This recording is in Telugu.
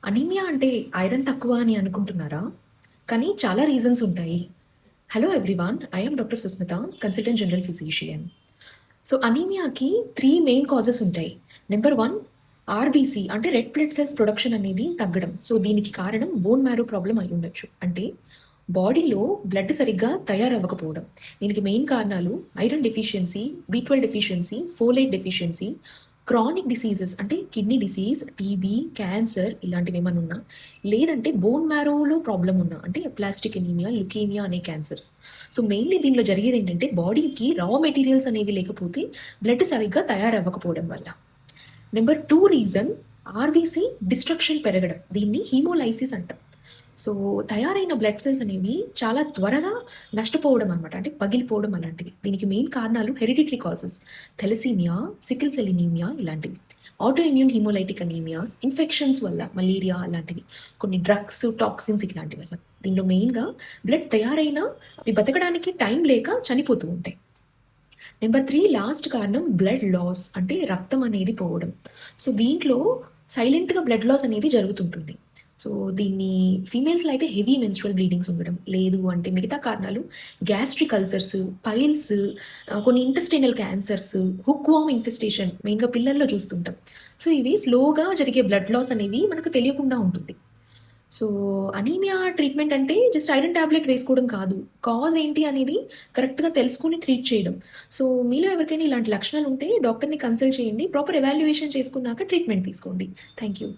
అనీమియా అంటే ఐరన్ తక్కువ అని అనుకుంటున్నారా? కానీ చాలా రీజన్స్ ఉంటాయి. Hello everyone, I am doctor Susmita, consultant general physician. So అనీమియాకి 3 మెయిన్ కాజెస్ ఉంటాయి. నెంబర్ 1 ఆర్బీసీ అంటే రెడ్ బ్లడ్ సెల్స్ ప్రొడక్షన్ అనేది తగ్గడం. సో దీనికి కారణం బోన్ మ్యారో ప్రాబ్లమ్ అయి ఉండొచ్చు. అంటే బాడీలో బ్లడ్ సరిగ్గా తయారవ్వకపోవడం. దీనికి మెయిన్ కారణాలు iron deficiency, B12 deficiency, folate deficiency, chronic diseases అంటే కిడ్నీ డిసీజ్, టీబీ, క్యాన్సర్ ఇలాంటివి ఏమైనా ఉన్నా, లేదంటే బోన్ మ్యారోలో ప్రాబ్లం ఉన్నా అంటే ప్లాస్టిక్ ఎనీమియా, లుకేమియా అనే క్యాన్సర్స్. సో మెయిన్లీ దీనిలో జరిగేది ఏంటంటే బాడీకి రా మెటీరియల్స్ అనేవి లేకపోతే బ్లడ్ సరిగ్గా తయారవ్వకపోవడం వల్ల. నెంబర్ 2 రీజన్ ఆర్బీసీ డిస్ట్రక్షన్ పెరగడం. దీన్ని హీమోలైసిస్ అంటాం. సో తయారైన బ్లడ్ సెల్స్ అనేవి చాలా త్వరగా నష్టపోవడం అనమాట, అంటే పగిలిపోవడం అలాంటివి. దీనికి మెయిన్ కారణాలు hereditary causes, thalassaemia, sickle cell anaemia ఇలాంటివి, auto immune haemolytic anaemias, infections వల్ల, మలేరియా అలాంటివి, కొన్ని డ్రగ్స్, టాక్సిన్స్ ఇట్లాంటి వల్ల. దీనిలో మెయిన్గా బ్లడ్ తయారైనా అవి బతకడానికి టైం లేక చనిపోతూ ఉంటాయి. నెంబర్ 3 లాస్ట్ కారణం బ్లడ్ లాస్ అంటే రక్తం అనేది పోవడం. సో దీంట్లో సైలెంట్గా బ్లడ్ లాస్ అనేది జరుగుతుంటుంది. సో దీన్ని ఫీమేల్స్లో అయితే హెవీ మెన్స్ట్రువల్ బ్లీడింగ్స్ ఉండడం, లేదు అంటే మిగతా కారణాలు గ్యాస్ట్రిక్ అల్సర్స్, పైల్స్, కొన్ని ఇంటెస్టైనల్ క్యాన్సర్స్, హుక్ వామ్ ఇన్ఫెస్టేషన్ మెయిన్గా పిల్లల్లో చూస్తుంటాం. సో ఇవి స్లోగా జరిగే బ్లడ్ లాస్ అనేవి మనకు తెలియకుండా ఉంటుంది. సో అనీమియా ట్రీట్మెంట్ అంటే జస్ట్ ఐరన్ టాబ్లెట్ వేసుకోవడం కాదు, కాజ్ ఏంటి అనేది కరెక్ట్గా తెలుసుకుని ట్రీట్ చేయడం. సో మీలో ఎవరికైనా ఇలాంటి లక్షణాలు ఉంటే డాక్టర్ని కన్సల్ట్ చేయండి, ప్రాపర్ ఎవాల్యుయేషన్ చేసుకున్నాక ట్రీట్మెంట్ తీసుకోండి. Thank you.